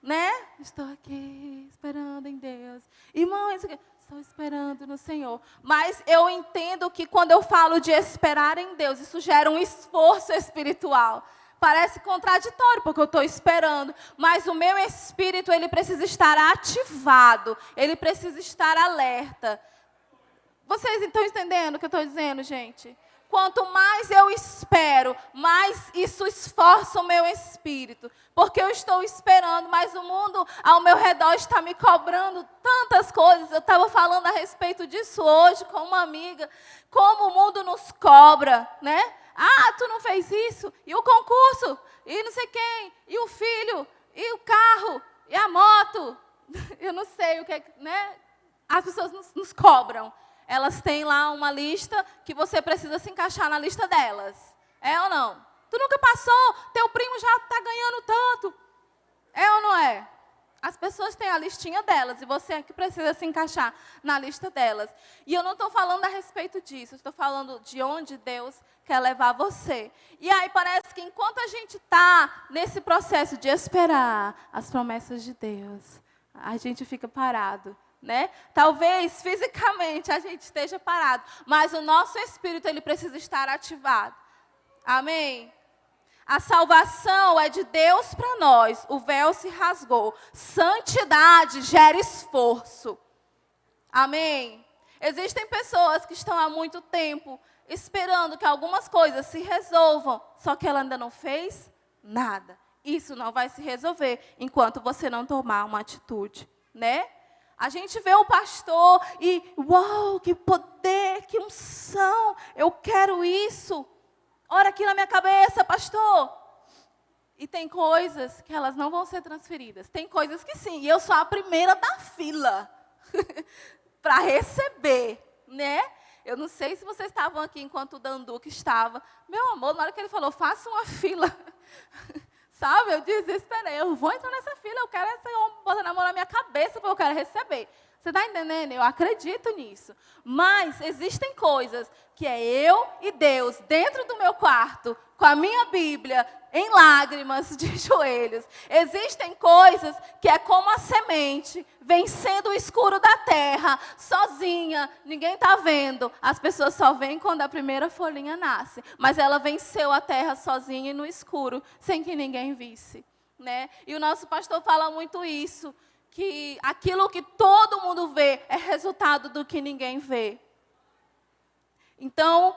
né? Estou aqui esperando em Deus. Irmãos, estou esperando no Senhor. Mas eu entendo que quando eu falo de esperar em Deus, isso gera um esforço espiritual. Parece contraditório, porque eu estou esperando. Mas o meu espírito, ele precisa estar ativado. Ele precisa estar alerta. Vocês estão entendendo o que eu estou dizendo, gente? Quanto mais eu espero, mais isso esforça o meu espírito. Porque eu estou esperando, mas o mundo ao meu redor está me cobrando tantas coisas. Eu estava falando a respeito disso hoje com uma amiga. Como o mundo nos cobra, né? Ah, tu não fez isso? E o concurso? E não sei quem? E o filho? E o carro? E a moto? Eu não sei o que, né? As pessoas nos cobram. Elas têm lá uma lista que você precisa se encaixar na lista delas. É ou não? Tu nunca passou, teu primo já está ganhando tanto. É ou não é? As pessoas têm a listinha delas e você é que precisa se encaixar na lista delas. E eu não estou falando a respeito disso, estou falando de onde Deus quer levar você. E aí parece que enquanto a gente está nesse processo de esperar as promessas de Deus, a gente fica parado. Né? Talvez fisicamente a gente esteja parado, mas o nosso espírito ele precisa estar ativado. Amém? A salvação é de Deus para nós. O véu se rasgou. Santidade gera esforço. Amém? Existem pessoas que estão há muito tempo esperando que algumas coisas se resolvam, só que ela ainda não fez nada. Isso não vai se resolver enquanto você não tomar uma atitude, né? A gente vê o pastor e, uau, que poder, que unção, eu quero isso. Ora aqui na minha cabeça, pastor. E tem coisas que elas não vão ser transferidas. Tem coisas que sim, e eu sou a primeira da fila para receber, né? Eu não sei se vocês estavam aqui enquanto o Danduque estava. Meu amor, na hora que ele falou, faça uma fila. Sabe, eu desesperei, eu vou entrar nessa fila, eu quero esse homem botando a mão na minha cabeça, porque eu quero receber. Você está entendendo? Eu acredito nisso. Mas existem coisas que é eu e Deus, dentro do meu quarto, com a minha Bíblia, em lágrimas, de joelhos. Existem coisas que é como a semente, vencendo o escuro da terra, sozinha, ninguém está vendo. As pessoas só veem quando a primeira folhinha nasce. Mas ela venceu a terra sozinha e no escuro, sem que ninguém visse. Né? E o nosso pastor fala muito isso, que aquilo que todo mundo vê é resultado do que ninguém vê. Então,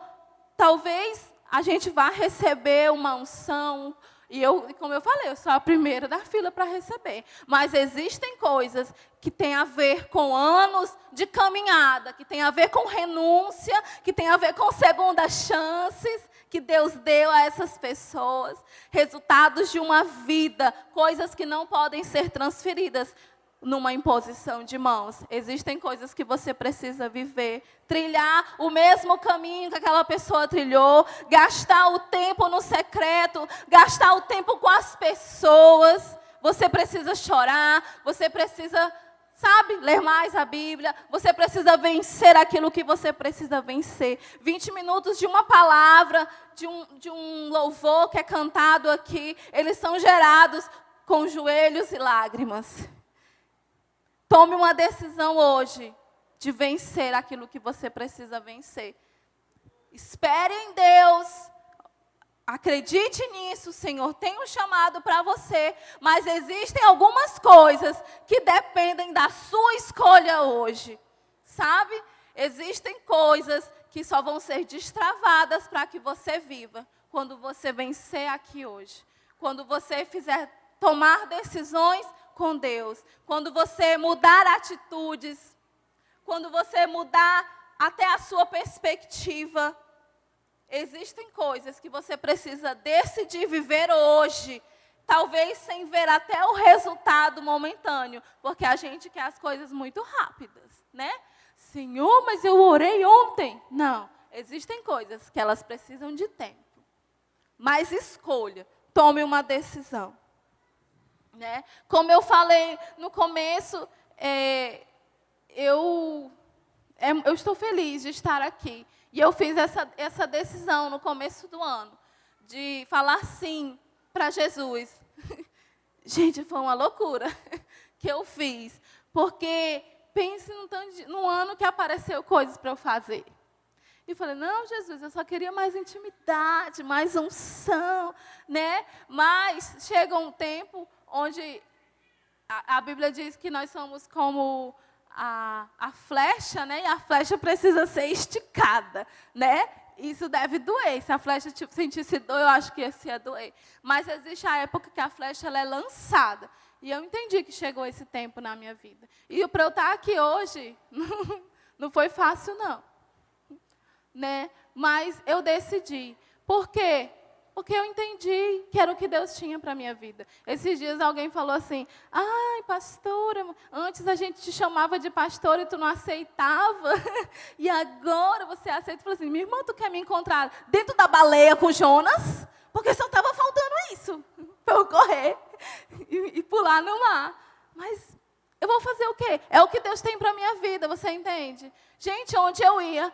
talvez a gente vá receber uma unção, e como eu falei, eu sou a primeira da fila para receber. Mas existem coisas que têm a ver com anos de caminhada, que têm a ver com renúncia, que têm a ver com segundas chances que Deus deu a essas pessoas. Resultados de uma vida, coisas que não podem ser transferidas numa imposição de mãos. Existem coisas que você precisa viver, trilhar o mesmo caminho que aquela pessoa trilhou, gastar o tempo no secreto, gastar o tempo com as pessoas. Você precisa chorar, você precisa, sabe, ler mais a Bíblia, você precisa vencer aquilo que você precisa vencer. 20 minutos de uma palavra, de um louvor que é cantado aqui, eles são gerados com joelhos e lágrimas. Tome uma decisão hoje de vencer aquilo que você precisa vencer. Espere em Deus. Acredite nisso, o Senhor tem um chamado para você. Mas existem algumas coisas que dependem da sua escolha hoje. Sabe? Existem coisas que só vão ser destravadas para que você viva. Quando você vencer aqui hoje. Quando você tomar decisões com Deus, quando você mudar atitudes, quando você mudar até a sua perspectiva, existem coisas que você precisa decidir viver hoje, talvez sem ver até o resultado momentâneo, porque a gente quer as coisas muito rápidas, né? Senhor, mas eu orei ontem. Não, existem coisas que elas precisam de tempo, mas escolha. tome uma decisão. Né? Como eu falei no começo, eu estou feliz de estar aqui. E eu fiz essa decisão no começo do ano, de falar sim para Jesus. Gente, foi uma loucura que eu fiz. Porque pense num ano que apareceu coisas para eu fazer. E falei, não, Jesus, eu só queria mais intimidade, mais unção, né? Mas chega um tempo onde a Bíblia diz que nós somos como a flecha, né? E a flecha precisa ser esticada, né? Isso deve doer. Se a flecha sentisse dor, eu acho que ia doer. Mas existe a época que a flecha ela é lançada. E eu entendi que chegou esse tempo na minha vida. E para eu estar aqui hoje, não foi fácil, não. Né? Mas eu decidi. Por quê? Porque eu entendi que era o que Deus tinha para a minha vida. Esses dias alguém falou assim, ai, pastora, antes a gente te chamava de pastora e tu não aceitava, e agora você aceita. Eu falei assim, minha irmã, tu quer me encontrar dentro da baleia com Jonas? Porque só estava faltando isso, para eu correr e pular no mar. Mas eu vou fazer o quê? É o que Deus tem para a minha vida, você entende? Gente, onde eu ia,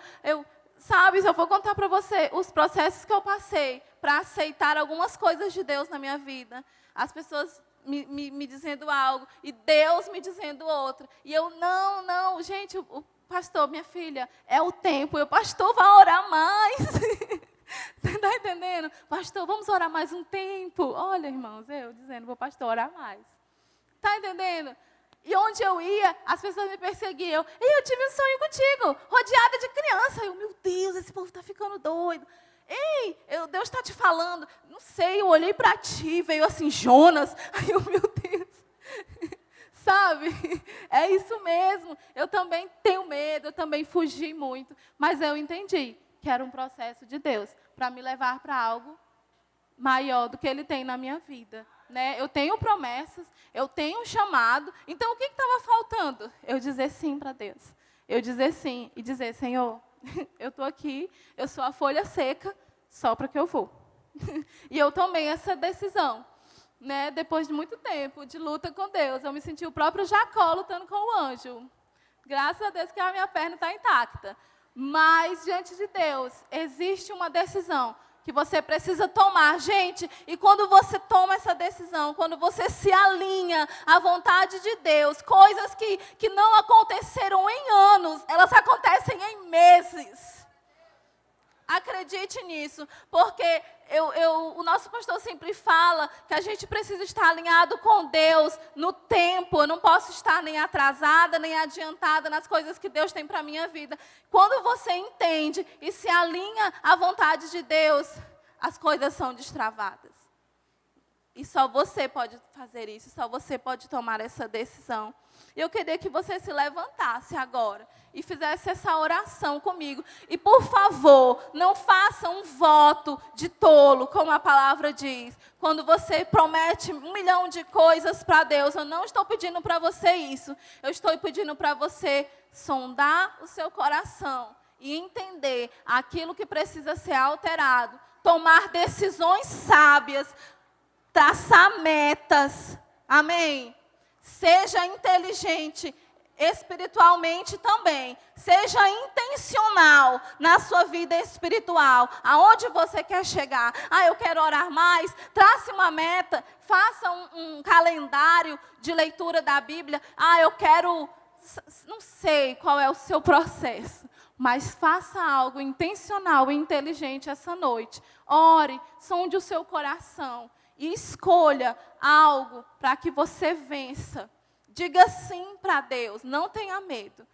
sabe, se eu for contar para você os processos que eu passei para aceitar algumas coisas de Deus na minha vida, as pessoas me dizendo algo e Deus me dizendo outra. E eu, não, gente, o pastor, minha filha, é o tempo, o pastor vai orar mais. Está entendendo? Pastor, vamos orar mais um tempo. Olha, irmãos, eu dizendo, vou pastor orar mais. Está entendendo? E onde eu ia, as pessoas me perseguiam. E eu tive um sonho contigo, rodeada de criança. Eu, meu Deus, esse povo está ficando doido. Ei, Deus está te falando. Não sei, eu olhei para ti, veio assim, Jonas. Aí eu, meu Deus. Sabe? É isso mesmo. Eu também tenho medo, eu também fugi muito. Mas eu entendi que era um processo de Deus para me levar para algo maior do que Ele tem na minha vida. Né? Eu tenho promessas, eu tenho um chamado. Então, o que estava faltando? Eu dizer sim para Deus. Eu dizer sim e dizer, Senhor, eu estou aqui, eu sou a folha seca, sopra que eu vou. E eu tomei essa decisão. Né? Depois de muito tempo de luta com Deus, eu me senti o próprio Jacó lutando com o anjo. Graças a Deus que a minha perna está intacta. Mas, diante de Deus, existe uma decisão que você precisa tomar, gente. E quando você toma essa decisão, quando você se alinha à vontade de Deus, coisas que não aconteceram em anos, elas acontecem em meses. Acredite nisso, porque o nosso pastor sempre fala que a gente precisa estar alinhado com Deus no tempo. Eu não posso estar nem atrasada, nem adiantada nas coisas que Deus tem para a minha vida. Quando você entende e se alinha à vontade de Deus, as coisas são destravadas. E só você pode fazer isso, só você pode tomar essa decisão. Eu queria que você se levantasse agora e fizesse essa oração comigo. E, por favor, não faça um voto de tolo, como a palavra diz. Quando você promete 1 milhão de coisas para Deus, eu não estou pedindo para você isso. Eu estou pedindo para você sondar o seu coração e entender aquilo que precisa ser alterado. Tomar decisões sábias, traçar metas. Amém? Seja inteligente espiritualmente também. Seja intencional na sua vida espiritual. Aonde você quer chegar? Eu quero orar mais. Trace uma meta. Faça um calendário de leitura da Bíblia. Eu quero... Não sei qual é o seu processo. Mas faça algo intencional e inteligente essa noite. Ore, sonde o seu coração. E escolha algo para que você vença. Diga sim para Deus, não tenha medo.